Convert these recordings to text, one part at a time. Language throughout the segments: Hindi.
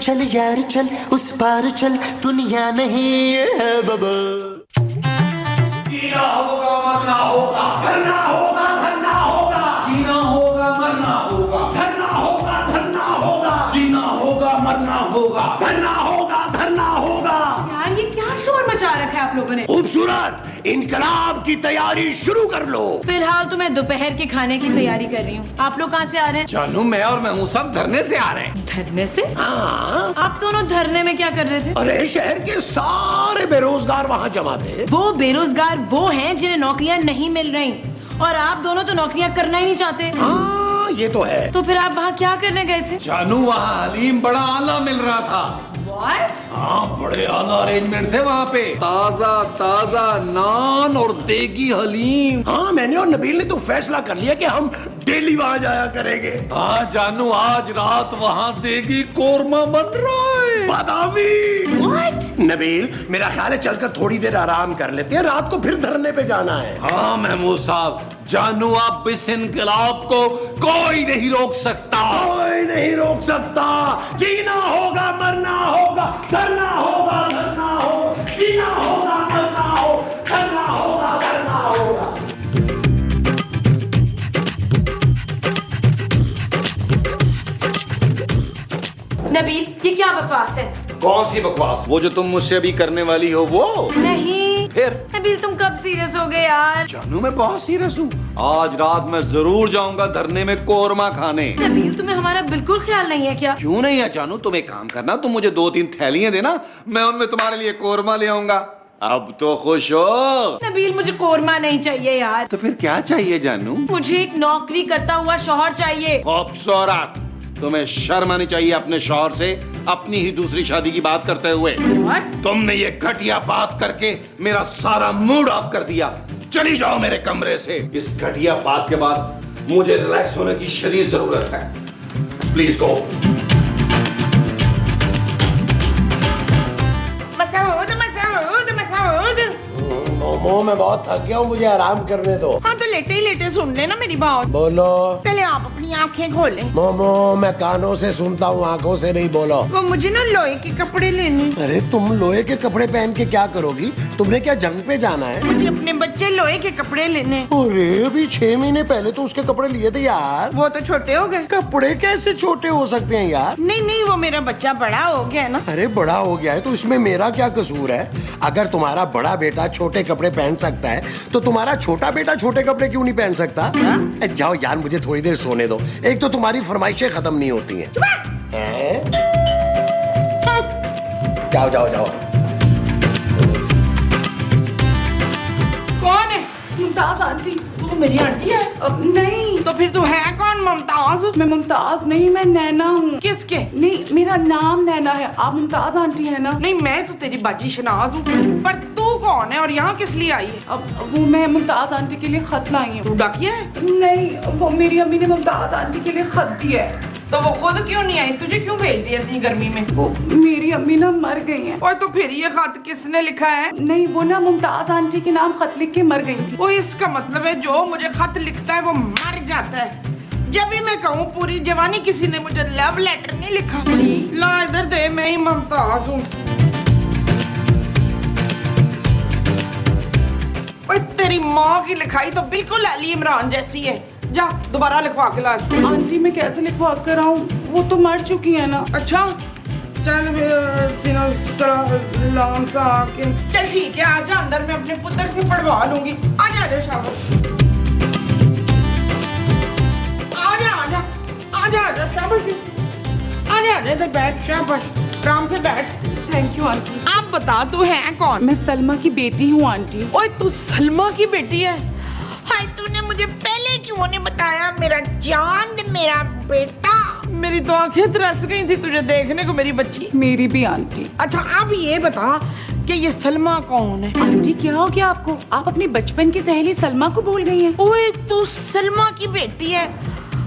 चल यार चल, उस पार चल, दुनिया नहीं है बबल। जीना होगा मरना होगा, धरना होगा धरना होगा, जीना होगा मरना होगा, धरना होगा धरना होगा, जीना होगा मरना होगा, धरना होगा धरना होगा। यार ये क्या शोर मचा रखा है आप लोगों ने। खूबसूरत इनकलाब की तैयारी शुरू कर लो। फिलहाल तो मैं दोपहर के खाने की तैयारी कर रही हूँ। आप लोग कहाँ से आ रहे हैं? जानू, मैं और महमूद साहब धरने से आ रहे हैं। धरने से? हाँ। आप दोनों धरने में क्या कर रहे थे? अरे शहर के सारे बेरोजगार वहाँ जमा थे। वो बेरोजगार वो हैं जिन्हें नौकरियाँ नहीं मिल रही, और आप दोनों तो नौकरियाँ करना ही नहीं चाहते। हाँ ये तो है। तो फिर आप वहाँ क्या करने गए थे? जानू, वहाँ हलीम बड़ा आला मिल रहा था। What? हाँ, बड़े आला अरेंजमेंट थे वहाँ पे। ताजा ताजा नान और देगी हलीम। हाँ, मैंने और नबील ने तो फैसला कर लिया कि हम डेली वहाँ जाया करेंगे। हाँ जानू, आज रात वहाँ देगी कोरमा बन रहा है, बादामी। What? नबील, मेरा ख्याल है चलकर थोड़ी देर आराम कर लेते हैं, रात को फिर धरने पे जाना है। हाँ महमूद साहब, जानू आप इस इनकलाब को कोई नहीं रोक सकता, कोई नहीं रोक सकता। जीना होगा मरना होगा, धरना होगा धरना होगा, जीना होगा मरना हो, धरना होगा धरना होगा। नबील, ये क्या बकवास है? कौन सी बकवास? वो जो तुम मुझसे अभी करने वाली हो वो? नहीं। फिर? नबील तुम कब सीरियस हो गए यार? जानू, मैं बहुत सीरियस हूँ। आज रात मैं जरूर जाऊंगा धरने में कोरमा खाने। नबील, तुम्हें हमारा बिल्कुल ख्याल नहीं है क्या? क्यों नहीं है जानू, तुम एक काम करना, तुम मुझे 2-3 थैलियां देना, मैं उनमें तुम्हारे लिए कोरमा ले आऊंगा। अब तो खुश हो? नबील, मुझे कोरमा नहीं चाहिए यार। तो फिर क्या चाहिए जानू? मुझे एक नौकरी करता हुआ शौहर चाहिए। खूबसूरत, तुम्हें शर्म आनी चाहिए अपने शौहर से अपनी ही दूसरी शादी की बात करते हुए। What? तुमने ये घटिया बात करके मेरा सारा मूड ऑफ कर दिया। चली जाओ मेरे कमरे से। इस घटिया बात के बाद मुझे रिलैक्स होने की शदीद जरूरत है। Please go. मोमो, मैं बहुत थक गया हूँ, मुझे आराम करने दो। हाँ तो लेटे ही लेटे सुन लेना मेरी बात। बोलो। पहले आप अपनी आंखें खोलें। मोमो, मैं कानों से सुनता हूँ, आंखों से नहीं। बोलो। वो मुझे ना लोहे के कपड़े लेने। अरे तुम लोहे के कपड़े पहन के क्या करोगी? तुमने क्या जंग पे जाना है? मुझे अपने बच्चे लोहे के कपड़े लेने। अरे अभी 6 महीने पहले तो उसके कपड़े लिए थे यार। वो तो छोटे हो गए। कपड़े कैसे छोटे हो सकते हैं यार? नहीं नहीं, वो मेरा बच्चा बड़ा हो गया ना। अरे बड़ा हो गया है तो इसमें मेरा क्या कसूर है? अगर तुम्हारा बड़ा बेटा छोटे कपड़े पहन सकता है तो तुम्हारा छोटा बेटा छोटे कपड़े क्यों नहीं पहन सकता? जाओ यार, मुझे थोड़ी देर सोने दो। एक तो तुम्हारी फरमाइशें खत्म नहीं होती हैं। जाओ जाओ जाओ। कौन है? मुमताज आंटी। वो मेरी आंटी है? नहीं तो फिर तू है कौन? मुमताज? मैं मुमताज नहीं, मैं नैना हूँ। किसके? नहीं, मेरा नाम नैना है। आप मुमताज आंटी है ना? नहीं, मैं तो तेरी बाजी शनाज हूँ। पर तू कौन है और यहाँ किस लिए आई है? अब वो मैं मुमताज आंटी के लिए खत लाई हूँ। तू डाकिया है? नहीं, वो मेरी अम्मी ने मुमताज आंटी के लिए खत दिया है। तो वो खुद क्यों नहीं आई? तुझे क्यों भेज दिया इतनी गर्मी में? वो मेरी अम्मी ना मर गई हैं। और तो फिर ये खत किसने लिखा है? नहीं, वो ना मुमताज आंटी के नाम खत लिख के मर गई थी। वो इसका मतलब है जो मुझे खत लिखता है वो मर जाता है। जब भी मैं कहूँ पूरी जवानी किसी ने मुझे लव लेटर नहीं लिखा। जी। ला इधर दे, मैं ही मुमताज हूँ। तेरी माँ की लिखाई तो बिल्कुल अली इमरान जैसी है। जा दोबारा लिखवा के ला इसको। आंटी मैं कैसे लिखवा कर आऊँ? वो तो मर चुकी है ना। अच्छा चल सलाम सा आके। चल ठीक है, आजा अंदर, मैं अपने पुत्र से पढ़वा लूंगी। आजा आजा शाबाश। आजा आजा आजा आजा शाबाश। आजा आजा इधर बैठ, शाबाश, आराम से बैठ। Thank you aunty. आप बता तू है कौन? मैं सलमा की बेटी हूँ आंटी। ओए तू सलमा की बेटी है? हाय, तूने मुझे पहले क्यों नहीं बताया? मेरा चांद, मेरा बेटा। मेरी तो आंखें तरस गई थी तुझे देखने को, मेरी बच्ची। मेरी भी आंटी। अच्छा अब ये बता कि ये सलमा कौन है? आंटी क्या हो गया आपको? आप अपनी बचपन की सहेली सलमा को भूल गई हैं। ओए तू सलमा की बेटी है?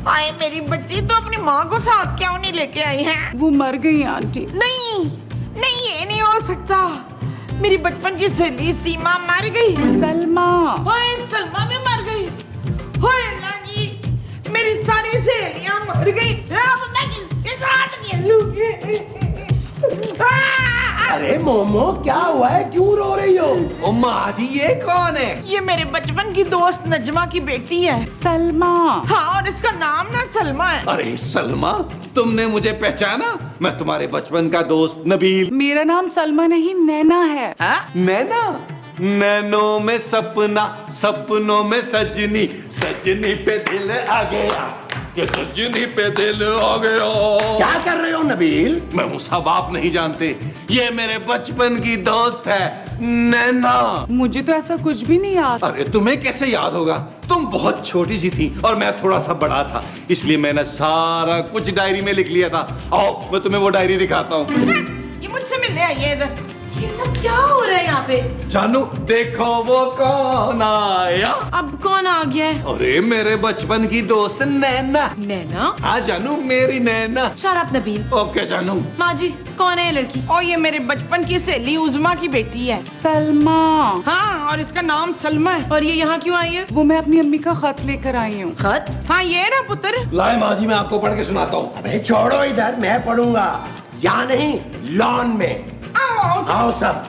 आए मेरी बच्ची, तो अपनी माँ को साथ क्यों नहीं लेके आई है? वो मर गई आंटी। नहीं नहीं, ये नहीं हो सकता। मेरी बचपन की सहेली सीमा मर गई। सलमा। ओए सलमा भी मर गई? ओए अल्लाह जी, मेरी सारी सहेलियां मर गई। अब मैं किसके साथ खेलूंगी? अरे मोमो क्या हुआ है, क्यों रो रही हो? ओ माँ जी ये कौन है? ये मेरे बचपन की दोस्त नजमा की बेटी है। सलमा। हाँ, और इसका नाम ना सलमा है। अरे सलमा, तुमने मुझे पहचाना? मैं तुम्हारे बचपन का दोस्त नबील। मेरा नाम सलमा नहीं नैना है। नैना? नैनो में सपना, सपनों में सजनी, सजनी पे दिल आ गया, कि सजनी पे दिल आ गया। क्या कर रहे हो नबील? मैं मुसाब आप नहीं जानते, ये मेरे बचपन की दोस्त है नैना। मुझे तो ऐसा कुछ भी नहीं याद। अरे तुम्हें कैसे याद होगा, तुम बहुत छोटी सी थी और मैं थोड़ा सा बड़ा था, इसलिए मैंने सारा कुछ डायरी में लिख लिया था। आओ मैं तुम्हें वो डायरी दिखाता हूँ। ये मुझसे मिलने आई है इधर। ये सब क्या हो रहा है यहाँ पे? जानू देखो वो कौन आया। अब कौन आ गया है? अरे मेरे बचपन की दोस्त नैना। नैना? हाँ जानू, मेरी Naina. Shut up Nabeel. Okay जानू। माँ जी कौन है ये लड़की? और ये मेरे बचपन की सहेली उज़मा की बेटी है। सलमा। हाँ, और इसका नाम सलमा है। और ये यहाँ क्यों आई है? वो मैं अपनी अम्मी का खत लेकर आई हूँ। खत? हाँ ये ना पुत्र। लाए माँ जी, मैं आपको पढ़ के सुनाता हूँ। अबे छोड़ो इधर, मैं पढ़ूंगा। यहाँ नहीं, लॉन में। आओ सब।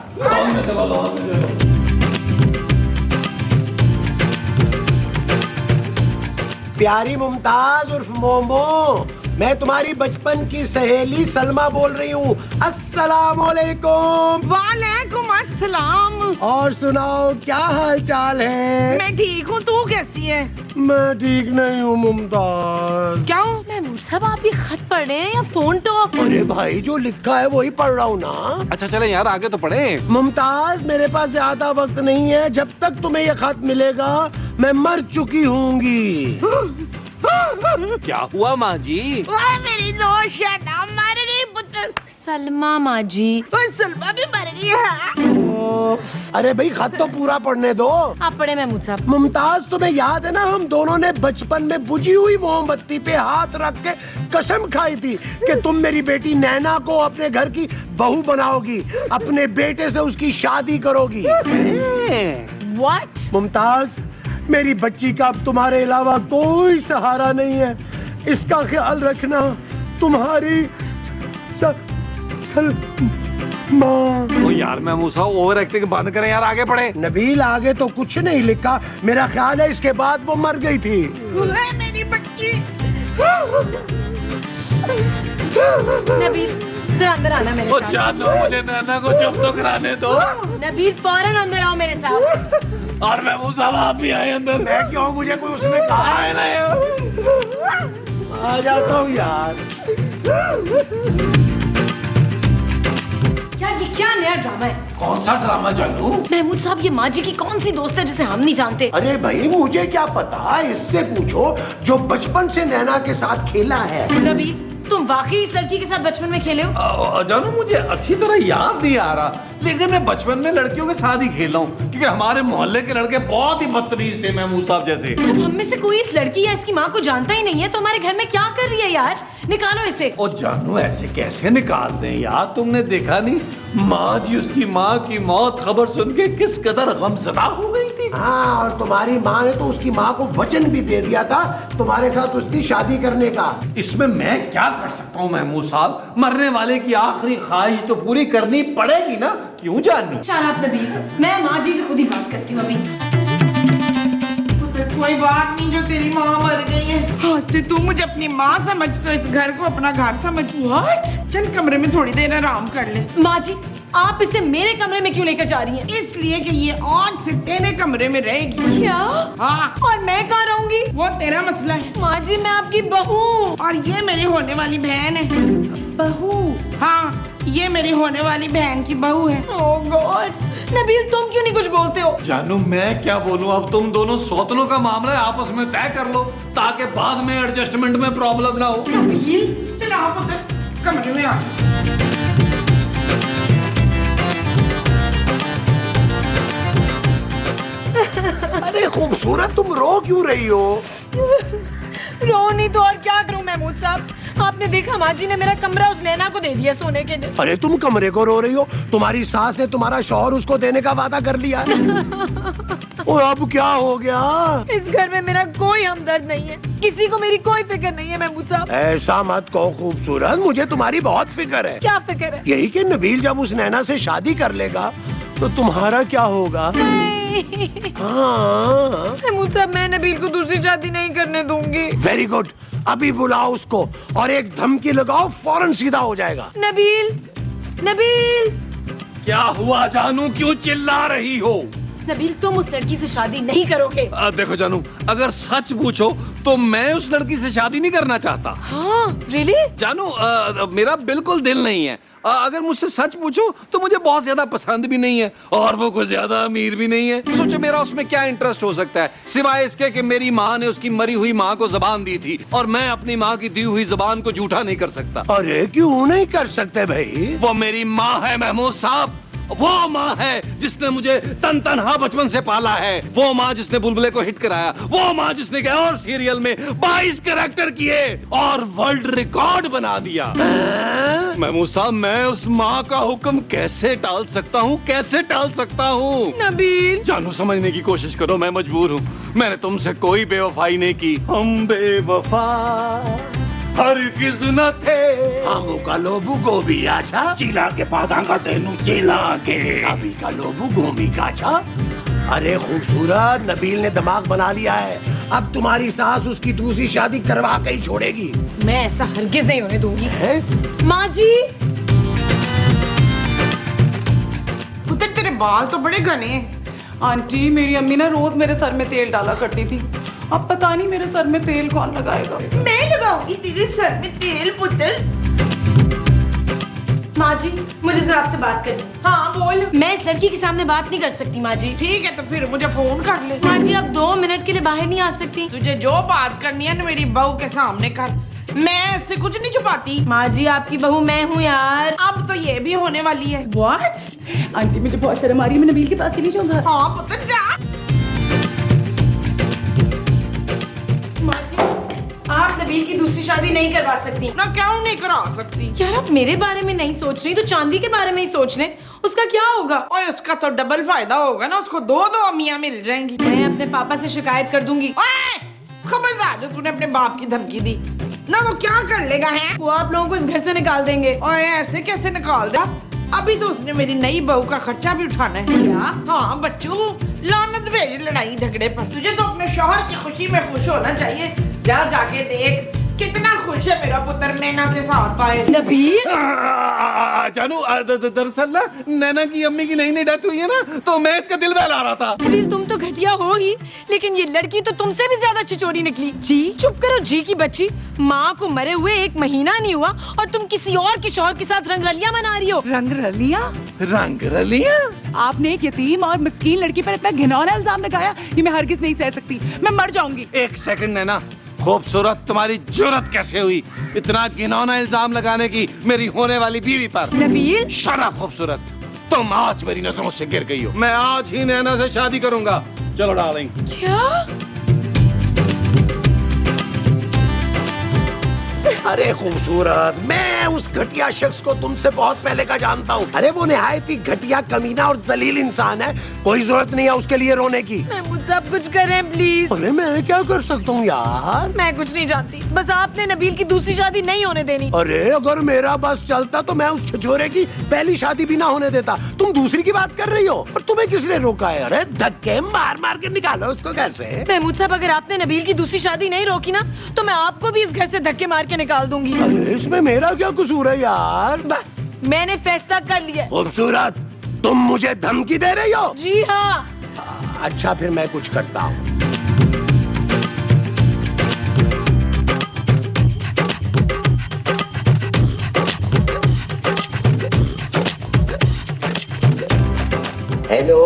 प्यारी मुमताज उर्फ मोमो, मैं तुम्हारी बचपन की सहेली सलमा बोल रही हूँ। अस्सलाम वालेकुम। वालेकुम अस्सलाम। और सुनाओ क्या हाल चाल है? मैं ठीक हूँ, तू कैसी है? मैं ठीक नहीं हूँ मुमताज। क्यों? महमूद साहब आप ये खत पढ़ रहे हैं या फोन टॉक? अरे भाई जो लिखा है वही पढ़ रहा हूँ ना। अच्छा चले यार, आगे तो पढ़े। मुमताज मेरे पास ज्यादा वक्त नहीं है, जब तक तुम्हें ये खत मिलेगा मैं मर चुकी होंगी। क्या हुआ माँ जी? वाह मेरी दोस्त शैतान मर गई पुत्र। सलमा माँ जी। और सलमा भी मर गई है। अरे भाई खत तो पूरा पढ़ने दो। आप पढ़े महमूद साहब। मुमताज तुम्हें याद है ना, हम दोनों ने बचपन में बुझी हुई मोमबत्ती पे हाथ रख के कसम खाई थी कि तुम मेरी बेटी नैना को अपने घर की बहू बनाओगी, अपने बेटे से उसकी शादी करोगी। What? मुमताज मेरी बच्ची का अब तुम्हारे अलावा कोई सहारा नहीं है, इसका ख्याल रखना। तुम्हारी माँ। ओ यार मैं मूसा ओवर एक्टिंग बंद करें यार, आगे पढ़े। नबील आगे तो कुछ नहीं लिखा, मेरा ख्याल है इसके बाद वो मर गई थी। वाह मेरी बच्ची। नबील जरा अंदर आना मेरे साथ। जानो मुझे नैना को चुप तो कराने दो। नबील फौरन अंदर आओ मेरे साथ। और मैं मूसा आप भी आए अंदर। मैं क्यों, मुझे कोई उसने कहा है नहीं। आ जाता हूँ यार। यार ये क्या नया ड्रामा है? कौन सा ड्रामा जानू? महमूद साहब ये माँ जी की कौन सी दोस्त है जिसे हम नहीं जानते? अरे भाई मुझे क्या पता, इससे पूछो जो बचपन से नैना के साथ खेला है। नबील तुम वाकई इस लड़की के साथ बचपन में खेले हो? जानू मुझे अच्छी तरह याद नहीं आ रहा, लेकिन मैं बचपन में लड़कियों के साथ ही खेला हूँ, क्योंकि हमारे मोहल्ले के लड़के बहुत ही बदतमीज थे महमूद साहब जैसे। जब हम में से कोई इस लड़की या इसकी माँ को जानता ही नहीं है तो हमारे घर में क्या कर रही है यार? निकालो इसे। ओ जानू ऐसे कैसे निकाल दें यार, तुमने देखा नहीं माँ जी उसकी माँ की मौत खबर सुन के किस कदर गमज़दा हो गई थी। हाँ, और तुम्हारी माँ ने तो उसकी माँ को वचन भी दे दिया था तुम्हारे साथ उसकी शादी करने का। इसमें मैं क्या कर सकता हूँ महमूद साहब, मरने वाले की आखिरी ख्वाहिश तो पूरी करनी पड़ेगी ना, क्यों जानू? शराब नबील, मैं माँ जी से खुद ही बात करती हूँ अभी। कोई बात नहीं, जो तेरी माँ मर गई है आज से तू मुझे अपनी माँ समझ, तो इस घर को अपना घर समझ। What? चल कमरे में थोड़ी देर आराम कर ले। माँ जी आप इसे मेरे कमरे में क्यों लेकर जा रही हैं? इसलिए कि ये आज से तेरे कमरे में रहेगी। क्या? हाँ, और मैं कहाँ रहूंगी? वो तेरा मसला है। माँ जी मैं आपकी बहू। और ये मेरी होने वाली बहन है। बहू? हाँ, ये मेरी होने वाली बहन की बहू है। ओह गॉड, नबील तुम क्यों नहीं कुछ बोलते हो? जानू मैं क्या बोलूं, अब तुम दोनों सौतनों का मामला है, आपस में तय कर लो ताकि बाद में एडजस्टमेंट में प्रॉब्लम ना हो। नबील चल आप उधर कमरे में आ। अरे खूबसूरत तुम रो क्यों रही हो? रो नहीं तो और क्या करूं महमूद साहब, आपने देखा माँ जी ने मेरा कमरा उस नैना को दे दिया सोने के लिए। अरे तुम कमरे को रो रही हो, तुम्हारी सास ने तुम्हारा शौहर उसको देने का वादा कर लिया है। और अब क्या हो गया? इस घर में मेरा कोई हमदर्द नहीं है, किसी को मेरी कोई फिक्र नहीं है महमूद साहब। ऐसा मत कहो खूबसूरत, मुझे तुम्हारी बहुत फिक्र है। क्या फिक्र है? यही कि नबील जब उस नैना से शादी कर लेगा तो तुम्हारा क्या होगा? हाँ। महमूद साहब मैं नबील को दूसरी शादी नहीं करने दूंगी। वेरी गुड, अभी बुलाओ उसको और एक धमकी लगाओ, फौरन सीधा हो जाएगा। नबील, नबील, क्या हुआ जानू, क्यों चिल्ला रही हो? नबील तुम उस लड़की से शादी नहीं करोगे। देखो जानू, अगर सच पूछो तो मैं उस लड़की से शादी नहीं करना चाहता। हाँ रियली? जानू मेरा बिल्कुल दिल नहीं है। अगर मुझसे सच पूछो तो मुझे बहुत ज्यादा पसंद भी नहीं है और वो कुछ ज्यादा अमीर भी नहीं है। सोचो मेरा उसमें क्या इंटरेस्ट हो सकता है सिवाय इसके कि मेरी माँ ने उसकी मरी हुई माँ को जबान दी थी और मैं अपनी माँ की दी हुई जबान को झूठा नहीं कर सकता। अरे क्यों नहीं कर सकते भाई? वो मेरी माँ है महमूद साहब, वो माँ है जिसने मुझे तन तनहा बचपन से पाला है, वो माँ जिसने बुलबुले को हिट कराया, वो माँ जिसने क्या और सीरियल में 22 कैरेक्टर किए और वर्ल्ड रिकॉर्ड बना दिया। महमूद साहब मैं उस माँ का हुक्म कैसे टाल सकता हूँ, कैसे टाल सकता हूँ? नबील जानू समझने की कोशिश करो, मैं मजबूर हूँ, मैंने तुमसे कोई बेवफाई नहीं की। हम बेवफा हरगिज़ न थे। आमू का लोबू गोभी आछा, चिला के पादा का तेनू चिला के। अभी का लोबू गोभी का आछा। अरे खूबसूरत, नबील ने दिमाग बना लिया है, अब तुम्हारी सास उसकी दूसरी शादी करवा के ही छोड़ेगी। मैं ऐसा हरगिज नहीं होने दूंगी। है? माँ जी। पुत्र तेरे बाल तो बड़े घने हैं। आंटी मेरी अम्मी ना रोज मेरे सर में तेल डाला करती थी, अब पता नहीं मेरे सर में तेल कौन लगाएगा। मैं लगाऊंगी तेरे सर में तेल पुत्र। माँ जी मुझे जरा आपसे बात करनी। हाँ बोल। मैं इस लड़की के सामने बात नहीं कर सकती माँ जी। ठीक है तो फिर मुझे फोन कर ले। माँ जी आप 2 मिनट के लिए बाहर नहीं आ सकती? तुझे जो बात करनी है ना मेरी बहू के सामने कर, मैं इससे कुछ नहीं छुपाती। माँ जी आपकी बहू मैं हूँ यार। अब तो ये भी होने वाली है। व्हाट? आंटी मुझे बहुत शर्म आ रही है, मैं नबील के पास ही नहीं जाऊंगा। हाँ पुत्र जा। माँ जी आप नबील की दूसरी शादी नहीं करवा सकती। ना क्यों नहीं करा सकती? यार आप मेरे बारे में नहीं सोच रही तो चांदी के बारे में ही सोच लें, उसका क्या होगा? ओए उसका तो डबल फायदा होगा ना, उसको 2 अम्मियां मिल जाएंगी। मैं अपने पापा से शिकायत कर दूंगी। ओए खबरदार जो तूने अपने बाप की धमकी दी ना, वो क्या कर लेगा है? वो आप लोगों को इस घर से निकाल देंगे। ओए ऐसे कैसे निकाल दे? अभी तो उसने मेरी नई बहू का खर्चा भी उठाना है। क्या? हाँ बच्चू, लानत भेज लड़ाई झगड़े पर। तुझे तो अपने शौहर की खुशी में खुश होना चाहिए। जा जाके देख कितना खुश है मेरा पुत्र नैना के साथ पाए। नबील जानू दरअसल ना नैना की अम्मी की नई डेथ हुई है ना, तो मैं इसका दिल बहला रहा था। नबील तुम तो घटिया हो ही, लेकिन ये लड़की तो तुमसे भी ज्यादा छिचोरी निकली। जी चुप करो जी की बच्ची। माँ को मरे हुए 1 महीना नहीं हुआ और तुम किसी और के शौहर के साथ रंगरलियां मना रही हो। रंग रलिया? रंग रलियां? आपने एक यतीम और मिस्कीन लड़की पर इतना घिनौना इल्जाम लगाया, ये मैं हरगिज नहीं सह सकती, मैं मर जाऊंगी। एक सेकंड नैना, खूबसूरत तुम्हारी जुर्रत कैसे हुई इतना घिनौना इल्जाम लगाने की मेरी होने वाली बीवी पर? नबील शराब खूबसूरत, तुम आज मेरी नजरों से गिर गई हो। मैं आज ही नैना से शादी करूंगा। चलो डार्लिंग। क्या? अरे खूबसूरत, मैं उस घटिया शख्स को तुमसे बहुत पहले का जानता हूँ। अरे वो निहायत ही घटिया, कमीना और जलील इंसान है, कोई जरूरत नहीं है उसके लिए रोने की। मुझसे आप कुछ करें प्लीज। अरे मैं क्या कर सकता हूँ यार? मैं कुछ नहीं जानती, बस आपने नबील की दूसरी शादी नहीं होने देनी। अरे अगर मेरा बस चलता तो मैं उस छिछोरे की पहली शादी भी ना होने देता। तुम दूसरी की बात कर रही हो और तुम्हें किसने रोका है? अरे धक्के मार मार के निकालो उसको घर से। महमूद साहब अगर आपने नबील की दूसरी शादी नहीं रोकी ना तो मैं आपको भी इस घर से धक्के मार के निकाल दूंगी। अरे इसमें मेरा क्या कसूर है यार? बस मैंने फैसला कर लिया। खूबसूरत, तुम मुझे धमकी दे रही हो? जी हाँ। अच्छा फिर मैं कुछ करता हूँ। हेलो।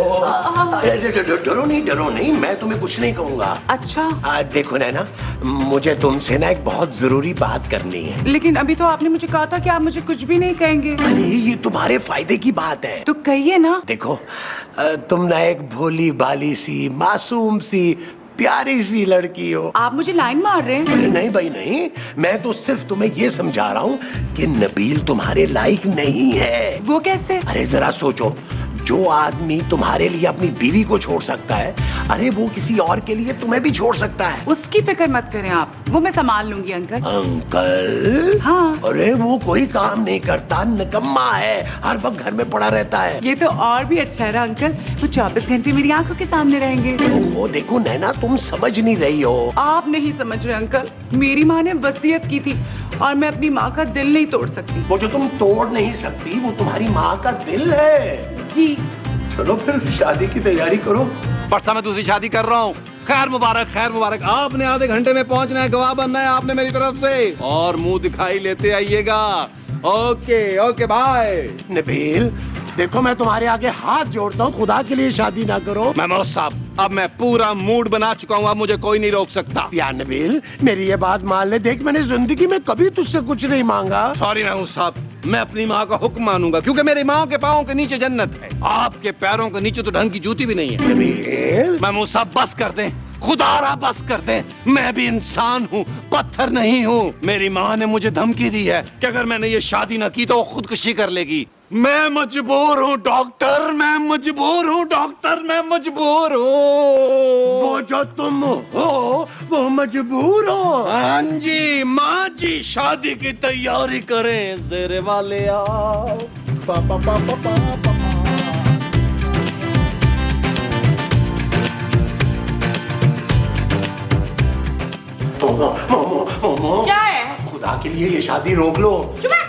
डरो नहीं, मैं तुम्हें कुछ नहीं कहूँगा। अच्छा देखो नैना, मुझे तुमसे ना एक बहुत जरूरी बात करनी है। लेकिन अभी तो आपने मुझे कहा था कि आप मुझे कुछ भी नहीं कहेंगे। अरे ये तुम्हारे फायदे की बात है। तो कहिए ना। देखो तुम ना एक भोली बाली सी, मासूम सी, प्यारी सी लड़की हो। आप मुझे लाइन मार रहे हैं? अरे नहीं भाई नहीं, मैं तो सिर्फ तुम्हें ये समझा रहा हूँ कि नबील तुम्हारे लायक नहीं है। वो कैसे? अरे जरा सोचो, जो आदमी तुम्हारे लिए अपनी बीवी को छोड़ सकता है, अरे वो किसी और के लिए तुम्हें भी छोड़ सकता है। उसकी फिक्र मत करें आप, वो मैं संभाल लूंगी अंकल। अंकल? हाँ। अरे वो कोई काम नहीं करता, निकम्मा है, हर वक्त घर में पड़ा रहता है। ये तो और भी अच्छा है ना अंकल, वो 24 घंटे मेरी आंखों के सामने रहेंगे। वो देखो नैना, तुम समझ नहीं रही हो। आप नहीं समझ रहे अंकल, मेरी माँ ने वसीयत की थी और मैं अपनी माँ का दिल नहीं तोड़ सकती। वो जो तुम तोड़ नहीं सकती, वो तुम्हारी माँ का दिल है। जी। चलो फिर शादी की तैयारी करो। परसा मैं दूसरी शादी कर रहा हूँ। खैर मुबारक, खैर मुबारक। आपने आधे घंटे में पहुंचना है, गवाह बनना है आपने मेरी तरफ से, और मुंह दिखाई लेते आइएगा। Okay okay bye. नबील देखो, मैं तुम्हारे आगे हाथ जोड़ता हूँ, खुदा के लिए शादी ना करो। महमूद साहब, अब मैं पूरा मूड बना चुका हूँ, अब मुझे कोई नहीं रोक सकता। यार नबील, मेरी ये बात मान ले, देख मैंने जिंदगी में कभी तुझसे कुछ नहीं मांगा। सॉरी महमूद साहब, मैं अपनी माँ का हुक्म मानूंगा, क्योंकि मेरी माँ के पाँव के नीचे जन्नत है, आपके पैरों के नीचे तो ढंग की जूती भी नहीं है। नबील महमूद साहब बस कर दें, खुदारा बस कर दें। मैं भी इंसान हूँ, पत्थर नहीं हूँ। मेरी माँ ने मुझे धमकी दी है कि अगर मैंने ये शादी न की तो वो खुदकुशी कर लेगी। मैं मजबूर हूँ डॉक्टर, मैं मजबूर हूँ डॉक्टर, मैं मजबूर हूँ। वो जो तुम हो वो मजबूर हो। हाँ जी माँ जी, शादी की तैयारी करें, जेरे वाले आओ। पा पा पा पा पा पा। मोमो, क्या है? खुदा के लिए ये शादी रोक लो। चुप है,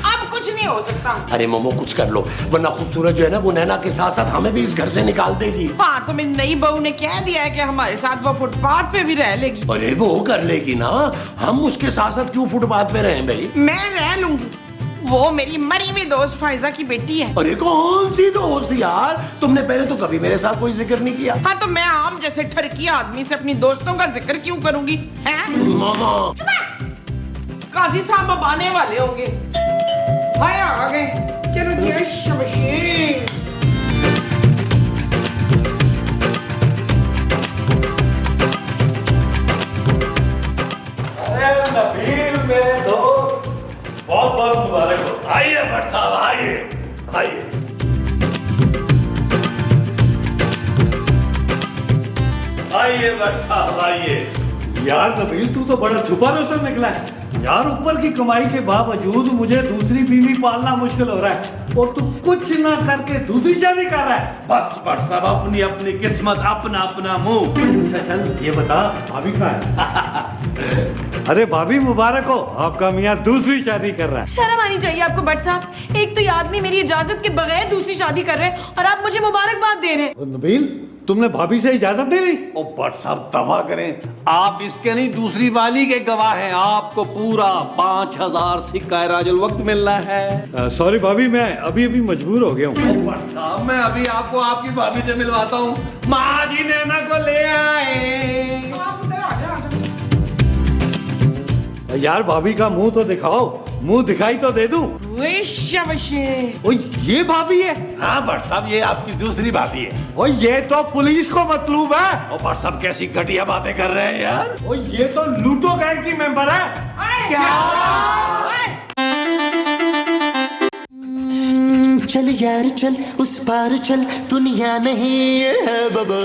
अब कुछ नहीं हो सकता। अरे मोमो कुछ कर लो, वरना खूबसूरत जो है ना, वो नैना के साथ साथ हमें भी इस घर से निकाल देगी। हाँ, तो मेरी नई बहू ने कह दिया है कि हमारे साथ वो फुटपाथ पे भी रह लेगी। अरे वो कर लेगी ना, हम उसके साथ साथ क्यों फुटपाथ पे रहें भाई? मैं रह लूंगी, वो मेरी मरी हुई दोस्त फायजा की बेटी है। अरे कौन सी दोस्त यार, तुमने पहले तो कभी मेरे साथ कोई जिक्र नहीं किया। हाँ, तो मैं आम जैसे ठरकी आदमी से अपनी दोस्तों का जिक्र क्यों करूंगी? हैं? मामा काजी साहब अब आने वाले होंगे। हाय आ गए, चलो जी शाबाशी। अरे नबील मेरे दोस्त, बहुत बहुत मुबारक हो। आइए भट्ट साहब, आइए आइए। आइए भट्ट साहब आइए। यार नबील, तू तो बड़ा छुपा रोशन निकला है यार। ऊपर की कमाई के बावजूद मुझे दूसरी बीवी पालना मुश्किल हो रहा है, और तू कुछ ना करके दूसरी शादी कर रहा है। बस भट्ट साहब, अपनी अपनी किस्मत, अपना अपना मुंह। अच्छा चल ये बता, भाभी कहाँ है? अरे भाभी मुबारक हो, आपका मियाँ दूसरी शादी कर रहा है। शर्म आनी चाहिए आपको भट्ट साहब, एक तो ये आदमी मेरी इजाजत के बगैर दूसरी शादी कर रहे हैं और आप मुझे मुबारकबाद दे रहे हैं। नबील, तुमने भाभी से इजाजत नहीं ली? ओ भट्ट साहब तबाह करें, आप इसके नहीं दूसरी वाली के गवाह हैं। आपको पूरा 5000 सिक्का राजुल वक्त मिलना है। सॉरी भाभी, मैं अभी अभी मजबूर हो गया हूँ। भट्ट साहब, मैं अभी आपको आपकी भाभी से मिलवाता हूँ। माँ जी नैना को ले आए। आप उधर आ जाओ। यार भाभी का मुंह तो दिखाओ, मुंह दिखाई तो दे दूं। शाबाशी। ओ ये भाभी है? हाँ भट्ट साहब, ये आपकी दूसरी भाभी है। ओ ये तो पुलिस को मतलूब है। और भट्ट साहब कैसी घटिया बातें कर रहे हैं यार। ओ ये तो लूटो गैंग की मेंबर है। चल यार चल, उस पार चल, दुनिया नहीं है बाबा।